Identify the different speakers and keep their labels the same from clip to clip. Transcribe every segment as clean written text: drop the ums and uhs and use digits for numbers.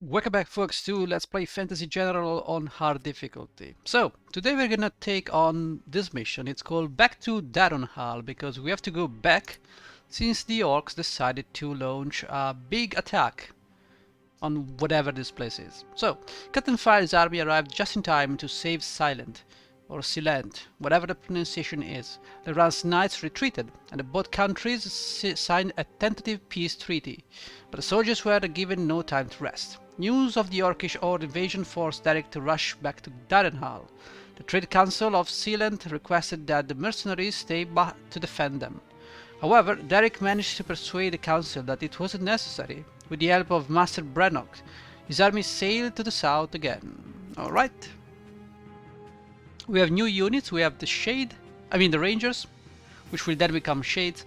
Speaker 1: Welcome back folks to Let's Play Fantasy General on hard difficulty. So, today we're gonna take on this mission. It's called Back to Darenhalle because we have to go back since the orcs decided to launch a big attack on whatever this place is. So, Captain Pfeil's army arrived just in time to save Silent, or Silent, whatever the pronunciation is. The Rance knights retreated, and both countries signed a tentative peace treaty, but the soldiers were given no time to rest. News of the Orcish or invasion forced Derek to rush back to Darenhalle. The Trade Council of Sealand requested that the mercenaries stay to defend them. However, Derek managed to persuade the council that it wasn't necessary. With the help of Master Brannock, his army sailed to the south again. Alright. We have new units. We have the Rangers, which will then become Shades.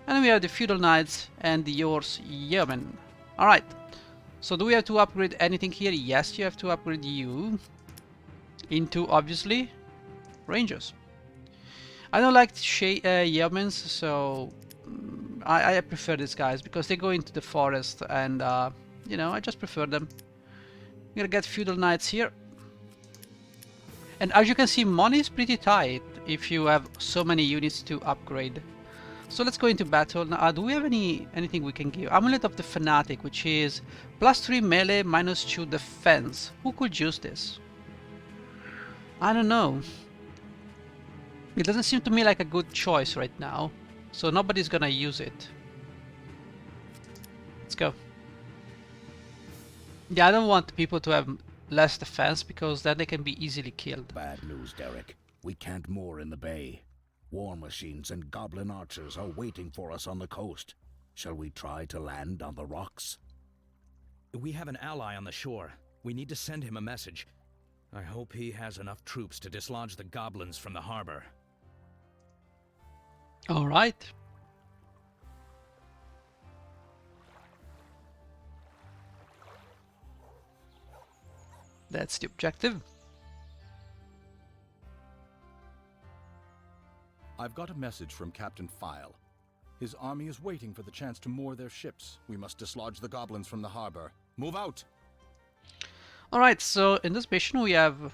Speaker 1: And we have the Feudal Knights and the Yours Yeomen. Alright. So do we have to upgrade anything here? Yes, you have to upgrade you into, obviously, Rangers. I don't like Yeomens, so I prefer these guys because they go into the forest and, you know, I just prefer them. I'm gonna get Feudal Knights here. And as you can see, money is pretty tight if you have so many units to upgrade. So let's go into battle. Now, do we have anything we can give? Amulet of the Fanatic, which is +3 melee, -2 defense. Who could use this? I don't know. It doesn't seem to me like a good choice right now. So nobody's gonna use it. Let's go. Yeah, I don't want people to have less defense because then they can be easily killed.
Speaker 2: Bad news, Derek. We can't moor in the bay. War machines and goblin archers are waiting for us on the coast. Shall we try to land on the rocks?
Speaker 3: We have an ally on the shore. We need to send him a message. I hope he has enough troops to dislodge the goblins from the harbor.
Speaker 1: Alright. That's the objective.
Speaker 4: I've got a message from Captain Pfeil. His army is waiting for the chance to moor their ships. We must dislodge the goblins from the harbor. Move out!
Speaker 1: Alright, so in this mission we have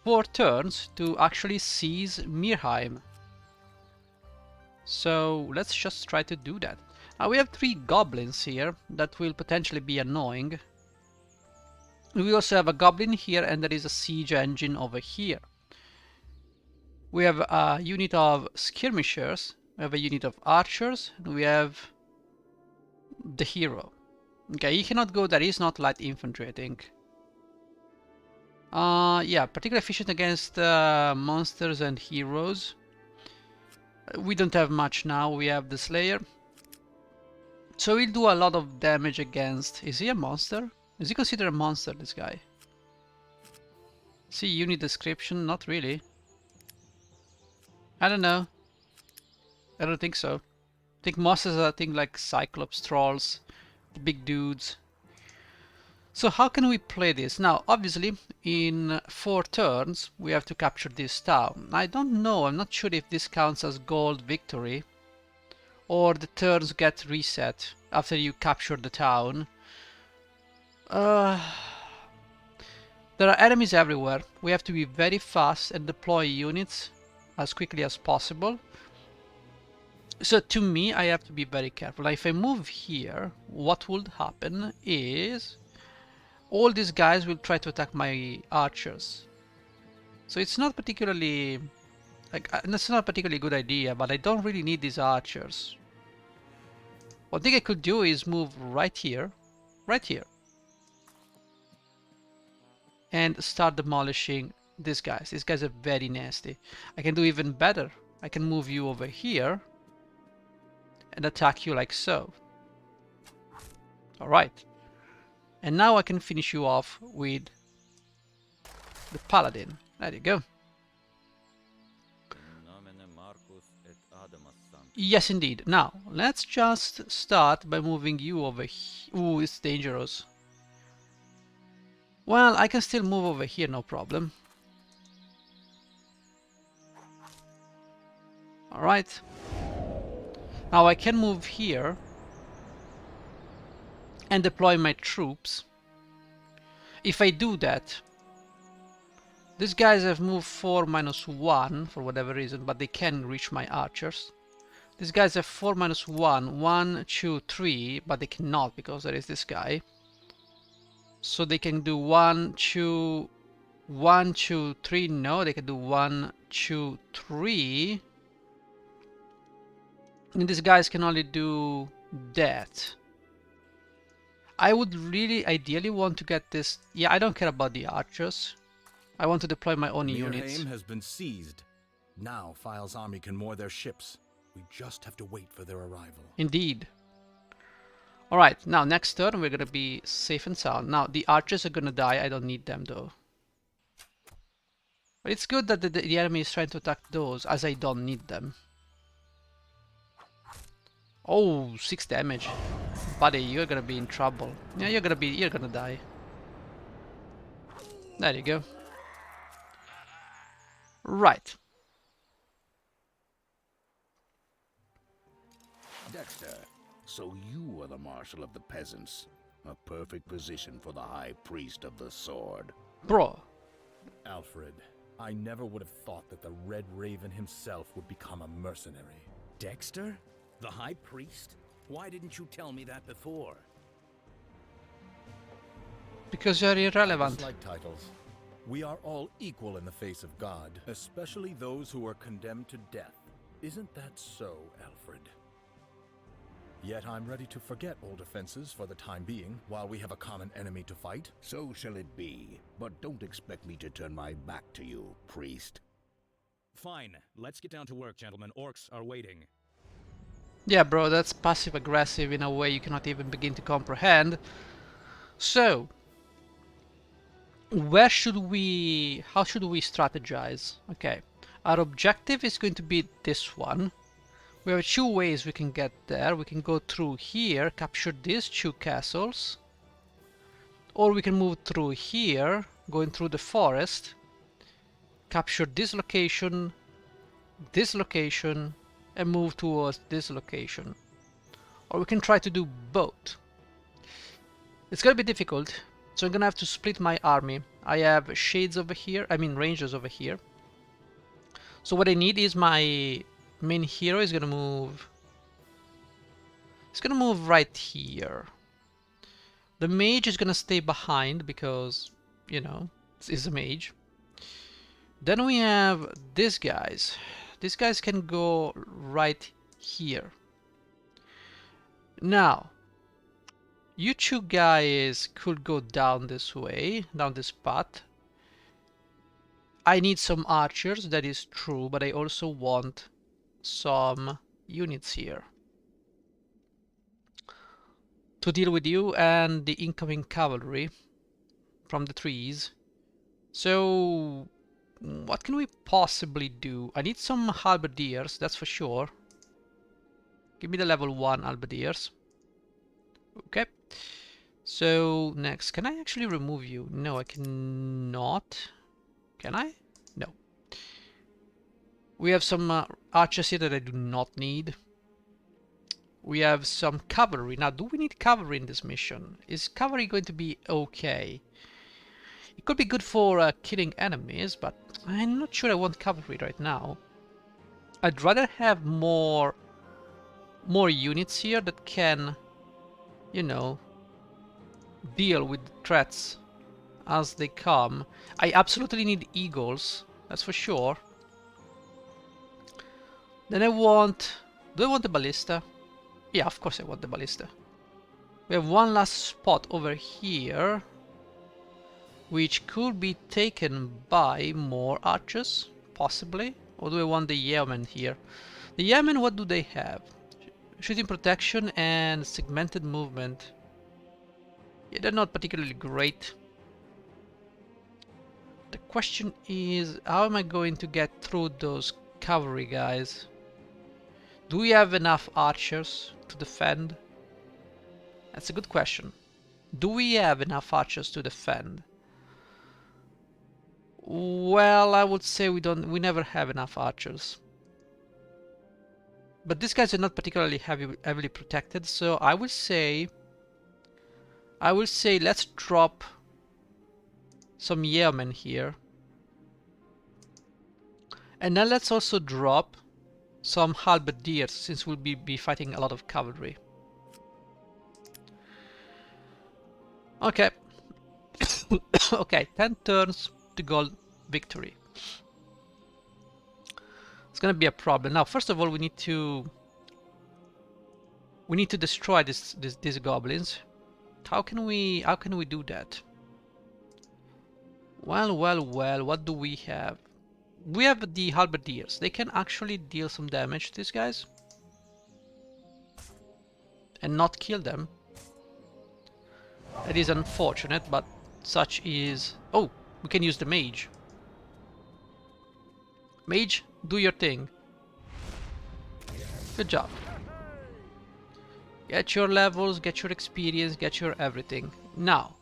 Speaker 1: 4 turns to actually seize Mirheim. So let's just try to do that. Now we have 3 goblins here that will potentially be annoying. We also have a goblin here and there is a siege engine over here. We have a unit of skirmishers, we have a unit of archers, and we have the hero. Okay, he cannot go there, he's not light infantry, I think. Yeah, particularly efficient against monsters and heroes. We don't have much now, we have the Slayer. So he'll do a lot of damage against... Is he a monster? Is he considered a monster, this guy? See unit description, not really. I don't know. I don't think so. I think monsters are things like Cyclops, Trolls, the big dudes. So how can we play this? Now, obviously, in 4 turns, we have to capture this town. I don't know, I'm not sure if this counts as gold victory, or the turns get reset after you capture the town. There are enemies everywhere. We have to be very fast and deploy units as quickly as possible. So to me, I have to be very careful. Now, if I move here, what would happen is all these guys will try to attack my archers. So it's not particularly that's not a particularly good idea, but I don't really need these archers. One thing I could do is move right here, and start demolishing these guys. These guys are very nasty. I can do even better. I can move you over here and attack you like so. Alright. And now I can finish you off with the paladin. There you go. Yes, indeed. Now, let's just start by moving you over here. Ooh, it's dangerous. Well, I can still move over here, no problem. Alright. Now I can move here and deploy my troops. If I do that, these guys have moved 4 minus 1 for whatever reason, but they can reach my archers. These guys have 4 minus 1, 1, 2, 3, but they cannot because there is this guy. So they can do 1, 2, 1, 2, 3. No, they can do 1, 2, 3. And these guys can only do that. I would really ideally want to get this. Yeah, I don't care about the archers. I want to deploy my own units.
Speaker 4: Mirheim has been seized. Now Pfeil's army can moor their ships. We just have to wait for their arrival.
Speaker 1: Indeed. Alright, now next turn we're gonna be safe and sound. Now the archers are gonna die, I don't need them though. But it's good that the enemy is trying to attack those, as I don't need them. Oh, 6 damage. Buddy, you're gonna be in trouble. Yeah, you're gonna die. There you go. Right.
Speaker 2: Dexter, so you are the marshal of the peasants. A perfect position for the high priest of the sword.
Speaker 1: Bro.
Speaker 4: Alfred, I never would have thought that the Red Raven himself would become a mercenary.
Speaker 3: Dexter? The High Priest? Why didn't you tell me that before?
Speaker 1: Because you're irrelevant.
Speaker 4: Dislike titles. We are all equal in the face of God, especially those who are condemned to death. Isn't that so, Alfred? Yet I'm ready to forget old offenses for the time being, while we have a common enemy to fight.
Speaker 2: So shall it be, but don't expect me to turn my back to you, priest.
Speaker 3: Fine, let's get down to work, gentlemen. Orcs are waiting.
Speaker 1: Yeah, bro, that's passive-aggressive in a way you cannot even begin to comprehend. So, how should we strategize? Okay, our objective is going to be this one. We have 2 ways we can get there. We can go through here, capture these 2 castles. Or we can move through here, going through the forest, capture this location, and move towards this location. Or we can try to do both. It's gonna be difficult, so I'm gonna have to split my army. I have shades over here, rangers over here. So what I need is my main hero is gonna move. It's gonna move right here. The mage is gonna stay behind because, you know, it's a mage. Then we have these guys. These guys can go right here. Now, you 2 guys could go down this way, down this path. I need some archers, that is true, but I also want some units here to deal with you and the incoming cavalry from the trees. So what can we possibly do? I need some halberdiers, that's for sure. Give me the level 1 halberdiers. Okay. So next, can I actually remove you? No, I cannot. Can I? No. We have some archers here that I do not need. We have some cavalry. Now, do we need cavalry in this mission? Is cavalry going to be okay? It could be good for killing enemies, but I'm not sure I want cavalry right now. I'd rather have more units here that can, you know, deal with threats as they come. I absolutely need eagles, that's for sure. Then do I want the ballista? Yeah, of course I want the ballista. We have one last spot over here, which could be taken by more archers, possibly. Or do I want the yeomen here? The yeomen, what do they have? Shooting protection and segmented movement. Yeah, they're not particularly great. The question is, how am I going to get through those cavalry guys? Do we have enough archers to defend? That's a good question. Do we have enough archers to defend? Well, I would say we never have enough archers. But these guys are not particularly heavily protected, so I would say I will say let's drop some yeomen here. And then let's also drop some halberdiers, since we'll be fighting a lot of cavalry. Okay. Okay, 10 turns to gold victory. It's gonna be a problem. Now, first of all, we need to destroy these goblins. How can we do that? Well, what do we have? We have the halberdiers. They can actually deal some damage to these guys and not kill them. That is unfortunate, but such is... Oh, we can use the mage. Mage, do your thing. Good job. Get your levels, get your experience, get your everything. Now,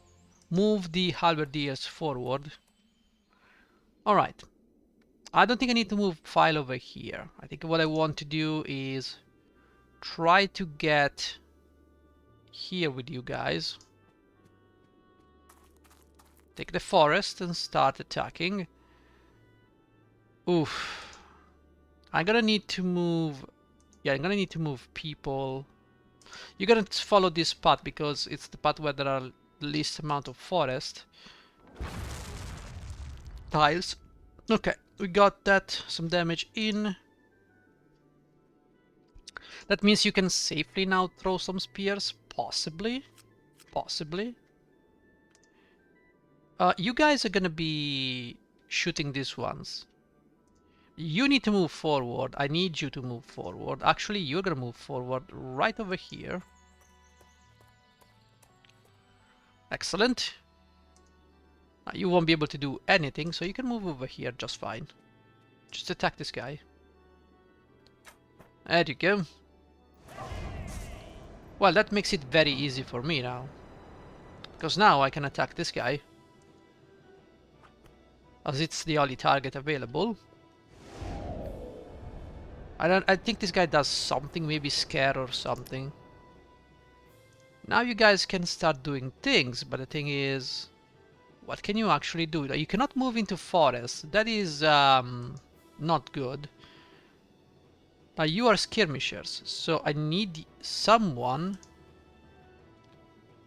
Speaker 1: move the halberdiers forward. Alright. I don't think I need to move Pfeil over here. I think what I want to do is try to get here with you guys. Take the forest and start attacking. Oof. I'm gonna need to move... Yeah, I'm gonna need to move people. You're gonna follow this path because it's the path where there are the least amount of forest tiles. Okay, we got that. Some damage in. That means you can safely now throw some spears. Possibly. Possibly. You guys are gonna be shooting these ones. You need to move forward. I need you to move forward. Actually, you're gonna move forward right over here. Excellent. You won't be able to do anything, so you can move over here just fine. Just attack this guy. There you go. Well, that makes it very easy for me now. Because now I can attack this guy, as it's the only target available. I think this guy does something, maybe scare or something. Now you guys can start doing things, but the thing is, what can you actually do? You cannot move into forest. That is not good. Now you are skirmishers, so I need someone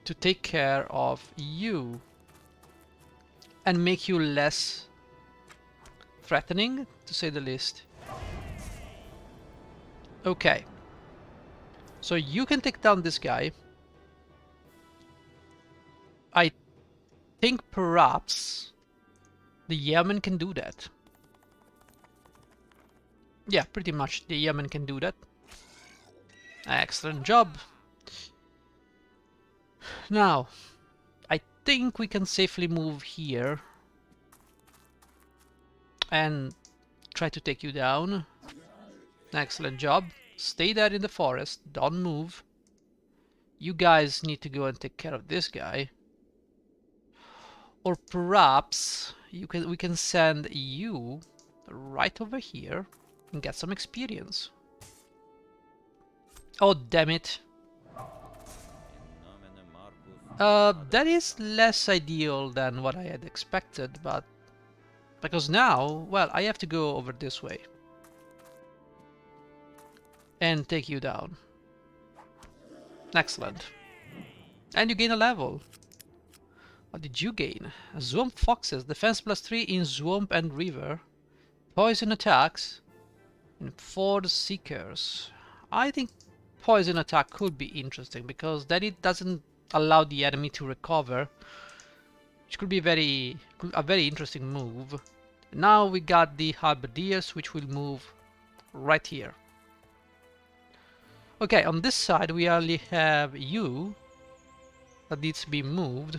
Speaker 1: to take care of you and make you less threatening, to say the least. Okay. So you can take down this guy. I think perhaps the Yemen can do that. Yeah, pretty much the Yemen can do that. Excellent job. Now, I think we can safely move here and try to take you down. Excellent job. Stay there in the forest, don't move. You guys need to go and take care of this guy. Or perhaps we can send you right over here and get some experience. Oh, damn it. That is less ideal than what I had expected, but because now, well, I have to go over this way and take you down. Excellent. And you gain a level. What did you gain? Swamp Foxes, defense +3 in swamp and river, poison attacks, and Ford Seekers. I think poison attack could be interesting because then it doesn't allow the enemy to recover, which could be a very interesting move. Now we got the halberdiers, which will move right here. Okay, on this side we only have you that needs to be moved.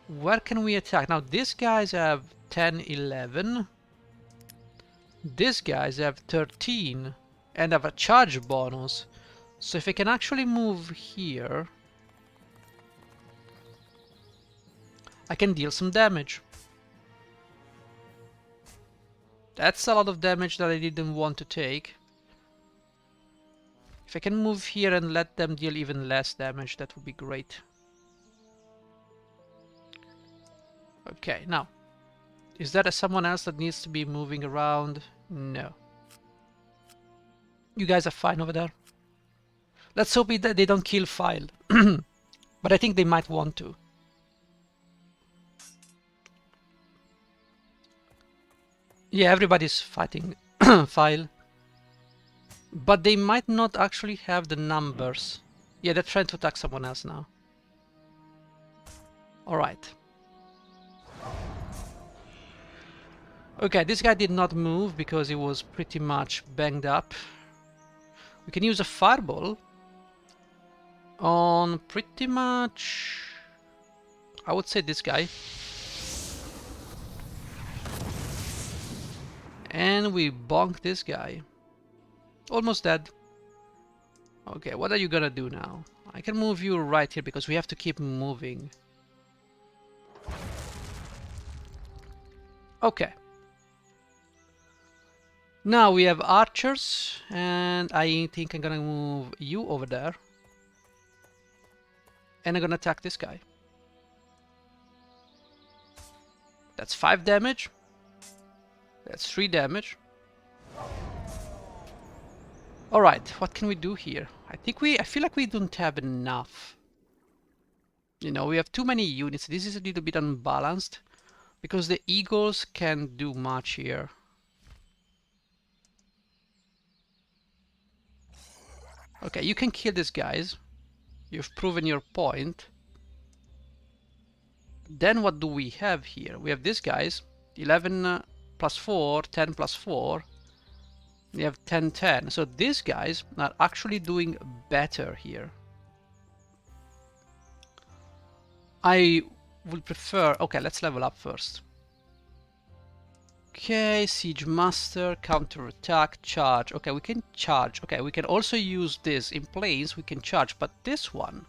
Speaker 1: Where can we attack? Now these guys have 10, 11. These guys have 13 and have a charge bonus. So if I can actually move here, I can deal some damage. That's a lot of damage that I didn't want to take. If I can move here and let them deal even less damage, that would be great. Okay, now, is there someone else that needs to be moving around? No. You guys are fine over there. Let's hope that they don't kill Pfeil. But I think they might want to. Yeah, everybody's fighting Pfeil. But they might not actually have the numbers. Yeah, they're trying to attack someone else now. Alright. Okay, this guy did not move because he was pretty much banged up. We can use a fireball on pretty much, I would say, this guy. And we bonk this guy. Almost dead. Okay, what are you gonna do now? I can move you right here because we have to keep moving. Okay. Now we have archers, and I think I'm gonna move you over there. And I'm gonna attack this guy. That's 5 damage. That's 3 damage. Alright, what can we do here? I feel like we don't have enough. You know, we have too many units. This is a little bit unbalanced because the eagles can't do much here. Okay, you can kill these guys. You've proven your point. Then what do we have here? We have these guys. 11 plus 4, 10 plus 4. We have 10, 10. So these guys are actually doing better here. I would prefer... Okay, let's level up first. Okay, Siege Master, counter attack, charge. Okay, we can charge. Okay, we can also use this in planes. We can charge, but this one...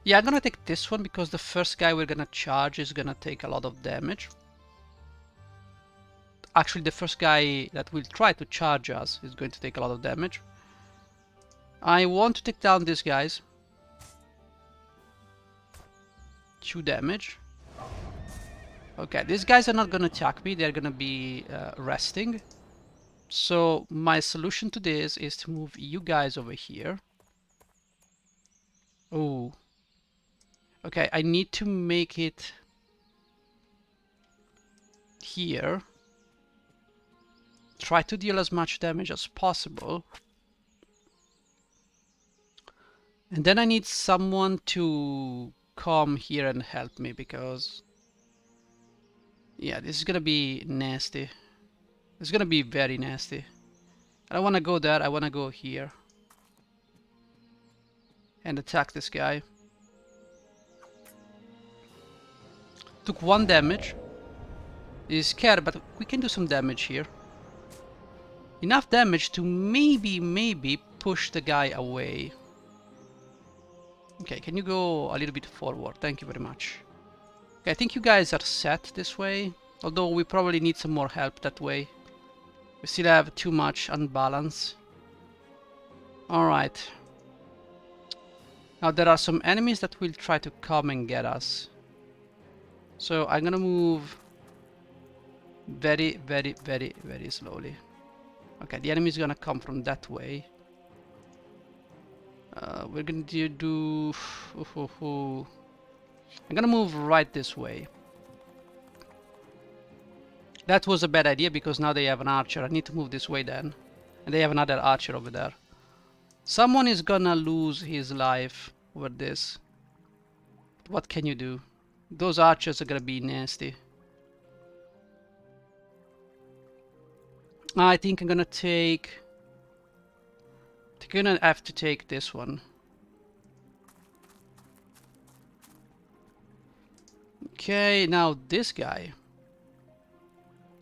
Speaker 1: Yeah, I'm gonna take this one because the first guy we're gonna charge is gonna take a lot of damage. Actually, the first guy that will try to charge us is going to take a lot of damage. I want to take down these guys. 2 damage. Okay, these guys are not gonna attack me, they're gonna be resting. So my solution to this is to move you guys over here. Oh. Okay, I need to make it here. Try to deal as much damage as possible. And then I need someone to come here and help me because... yeah, this is gonna be nasty. It's gonna be very nasty. I don't wanna go there, I wanna go here. And attack this guy. Took 1 damage. He's scared, but we can do some damage here. Enough damage to maybe push the guy away. Okay, can you go a little bit forward? Thank you very much. Okay, I think you guys are set this way. Although we probably need some more help that way. We still have too much unbalance. Alright. Now there are some enemies that will try to come and get us. So I'm gonna move very slowly. Okay, the enemy is gonna come from that way. We're gonna do... I'm gonna move right this way. That was a bad idea because now they have an archer. I need to move this way then. And they have another archer over there. Someone is gonna lose his life over this. What can you do? Those archers are gonna be nasty. I think I'm gonna take... I'm gonna have to take this one. Okay, now this guy.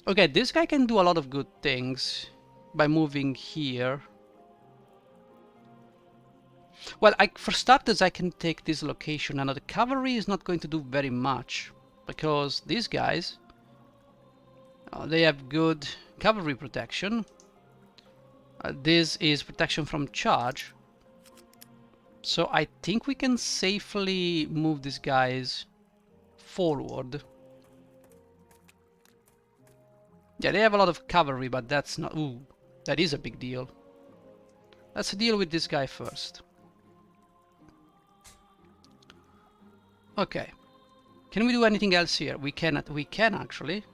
Speaker 1: Okay, this guy can do a lot of good things by moving here. Well, for starters, I can take this location, and the cavalry is not going to do very much because these guys They have good cavalry protection. This is protection from charge. So I think we can safely move these guys forward. Yeah, they have a lot of cavalry, but that's not... Ooh, that is a big deal. Let's deal with this guy first. Okay. Can we do anything else here? We cannot. We can actually.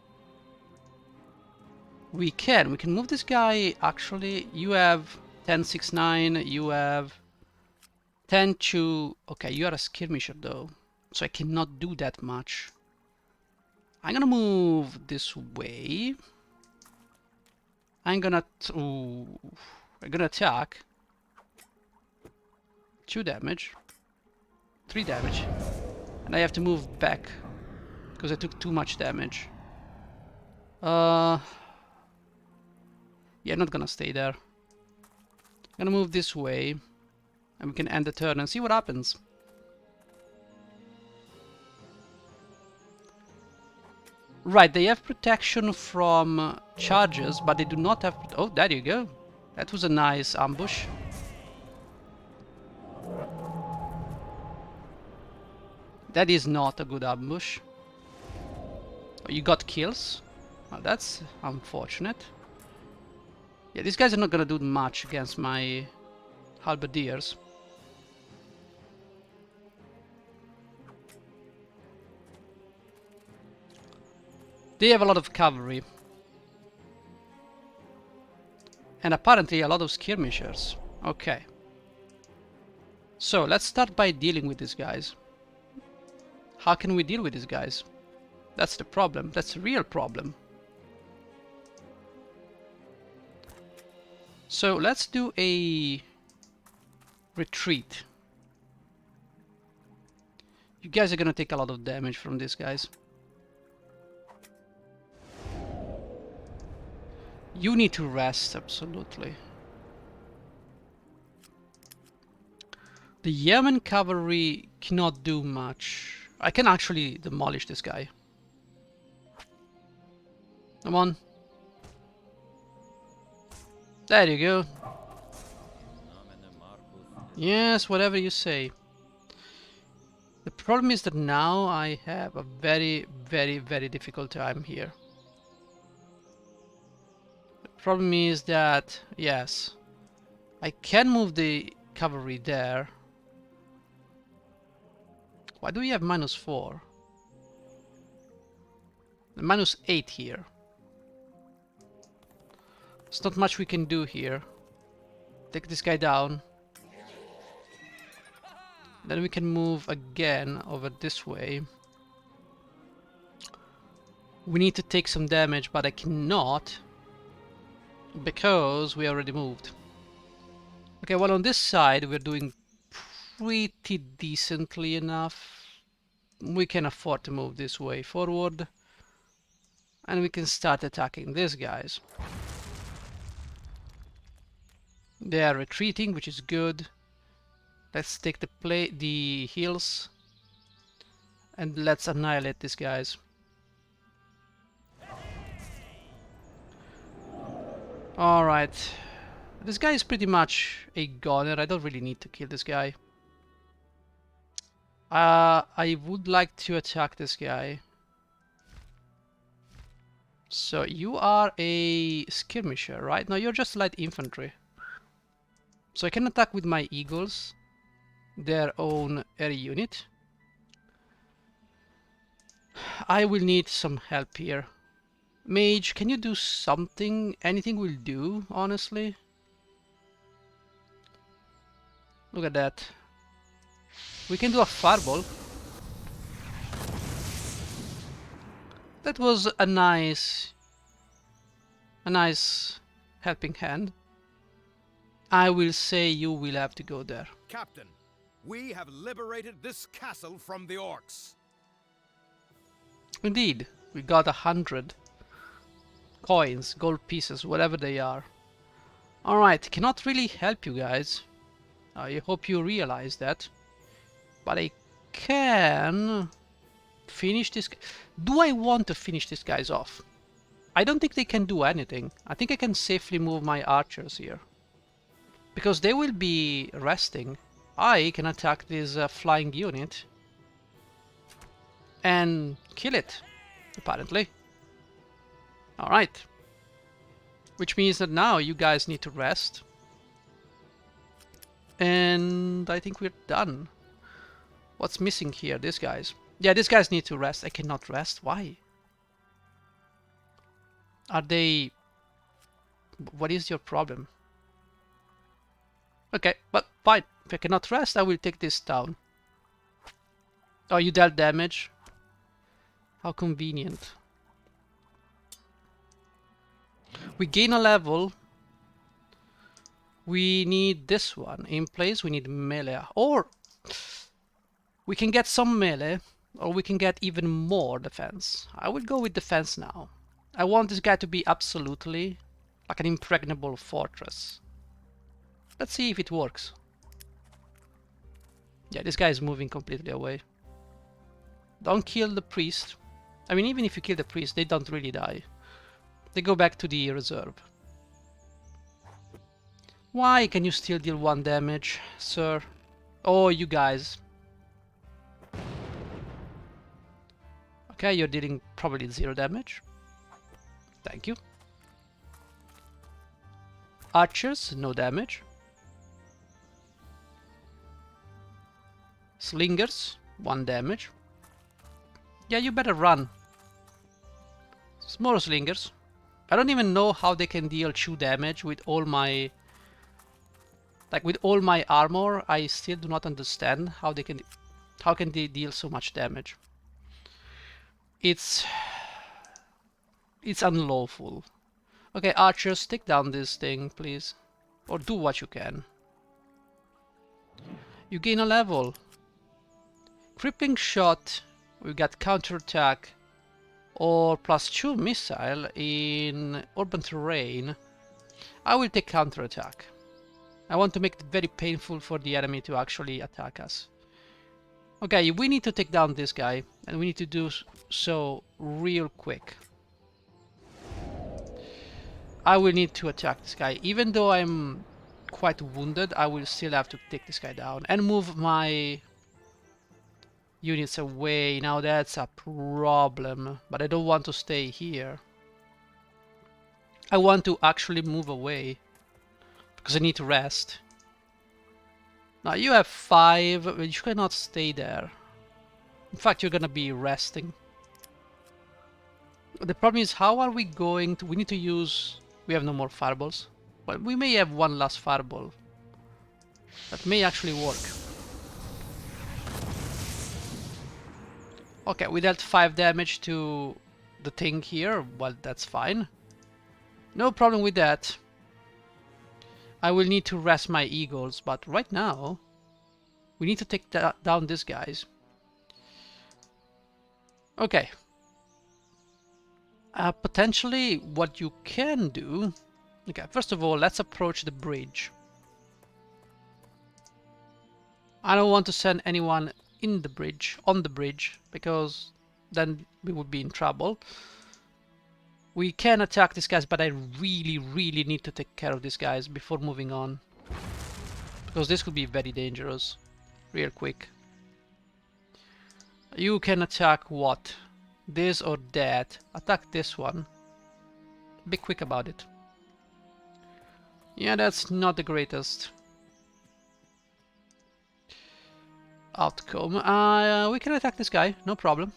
Speaker 1: We can move this guy. Actually, you have 10-6-9. You have 10-2. Okay, you are a skirmisher though, so I cannot do that much. I'm gonna move this way. I'm gonna attack. 2 damage. 3 damage. And I have to move back because I took too much damage. Yeah, I'm not gonna stay there. I'm gonna move this way and we can end the turn and see what happens. Right, they have protection from charges, but they do not have... Oh, there you go. That was a nice ambush. That is not a good ambush. Oh, you got kills? Well, that's unfortunate. Yeah, these guys are not gonna do much against my halberdiers. They have a lot of cavalry. And apparently a lot of skirmishers. Okay. So, let's start by dealing with these guys. How can we deal with these guys? That's the problem. That's the real problem. So, let's do a retreat. You guys are gonna take a lot of damage from these guys. You need to rest, absolutely. The Yemen cavalry cannot do much. I can actually demolish this guy. Come on. There you go. Yes, whatever you say. The problem is that now I have a very, very, very difficult time here. The problem is that, yes, I can move the cavalry there. Why do we have -4? -8 here. There's not much we can do here. Take this guy down. Then we can move again over this way. We need to take some damage, but I cannot because we already moved. Okay, well on this side we're doing pretty decently enough. We can afford to move this way forward. And we can start attacking these guys. They are retreating, which is good. Let's take the hills and let's annihilate these guys. Alright. This guy is pretty much a goner. I don't really need to kill this guy. I would like to attack this guy. So you are a skirmisher, right? No, you're just light infantry. So I can attack with my eagles, their own area unit. I will need some help here. Mage, can you do something? Anything will do, honestly. Look at that. We can do a fireball. That was a nice helping hand. I will say you will have to go there.
Speaker 5: Captain, we have liberated this castle from the orcs.
Speaker 1: Indeed, we got 100 coins, gold pieces, whatever they are. Alright, cannot really help you guys. I hope you realize that. But I can finish this. Do I want to finish these guys off? I don't think they can do anything. I think I can safely move my archers here. Because they will be resting. I can attack this flying unit. And kill it, apparently. Alright. Which means that now you guys need to rest. And I think we're done. What's missing here? These guys. Yeah, these guys need to rest. I cannot rest. Why? Are they... What is your problem? Okay, but fine. If I cannot rest, I will take this down. Oh, you dealt damage? How convenient. We gain a level. We need this one in place. We need melee. Or we can get some melee, or we can get even more defense. I will go with defense now. I want this guy to be absolutely like an impregnable fortress. Let's see if it works. Yeah, this guy is moving completely away. Don't kill the priest. I mean, even if you kill the priest, they don't really die. They go back to the reserve. Why can you still deal 1 damage, sir? Oh, you guys. Okay, you're dealing probably 0 damage. Thank you. Archers, no damage. Slingers, 1 damage. Yeah, you better run. More slingers. I don't even know how they can deal 2 damage with all my... Like, with all my armor, I still do not understand how they can... How can they deal so much damage? It's unlawful. Okay, archers, take down this thing, please. Or do what you can. You gain a level. Crippling shot. We got counterattack. Or +2 missile in urban terrain. I will take counterattack. I want to make it very painful for the enemy to actually attack us. Okay, we need to take down this guy, and we need to do so real quick. I will need to attack this guy. Even though I'm quite wounded, I will still have to take this guy down and move my units away. Now that's a problem, but I don't want to stay here. I want to actually move away because I need to rest. Now you have 5, but you cannot stay there. In fact, you're gonna be resting. The problem is, how are we going to... We need to use... We have no more fireballs. Well, we may have 1 last fireball. That may actually work. Okay, we dealt 5 damage to the thing here. Well, that's fine. No problem with that. I will need to rest my eagles, but right now we need to take down these guys. Okay. Potentially what you can do... Okay, first of all, let's approach the bridge. I don't want to send anyone in the bridge, on the bridge, because then we would be in trouble. We can attack these guys, but I really need to take care of these guys before moving on. Because this could be very dangerous. Real quick. You can attack what? This or that. Attack this one. Be quick about it. Yeah, that's not the greatest outcome. We can attack this guy, no problem.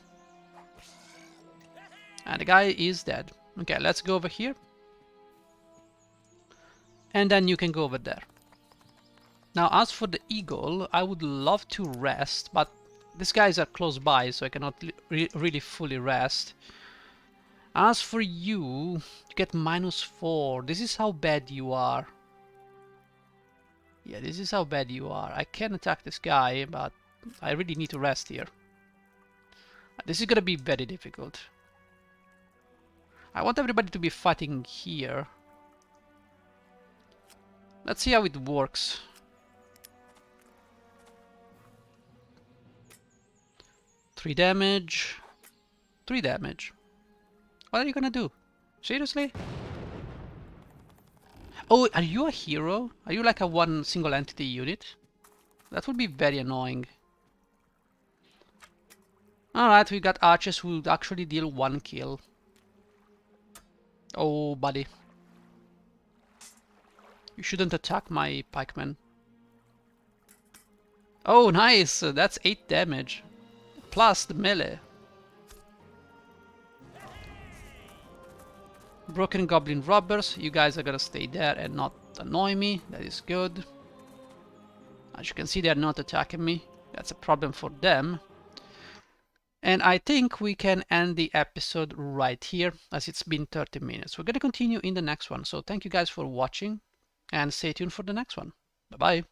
Speaker 1: And the guy is dead. Okay, let's go over here. And then you can go over there. Now, as for the eagle, I would love to rest, but these guys are close by, so I cannot really fully rest. As for you, you get -4. This is how bad you are. Yeah, this is how bad you are. I can attack this guy, but I really need to rest here. This is gonna be very difficult. I want everybody to be fighting here. Let's see how it works. Three damage. 3 damage. What are you gonna do? Seriously? Oh, are you a hero? Are you like a one single entity unit? That would be very annoying. Alright, we got archers who actually deal 1 kill. Oh, buddy. You shouldn't attack my pikemen. Oh, nice! That's 8 damage. Plus the melee. Broken goblin robbers. You guys are gonna stay there and not annoy me. That is good. As you can see, they're not attacking me. That's a problem for them. And I think we can end the episode right here, as it's been 30 minutes. We're going to continue in the next one. So thank you guys for watching, and stay tuned for the next one. Bye-bye.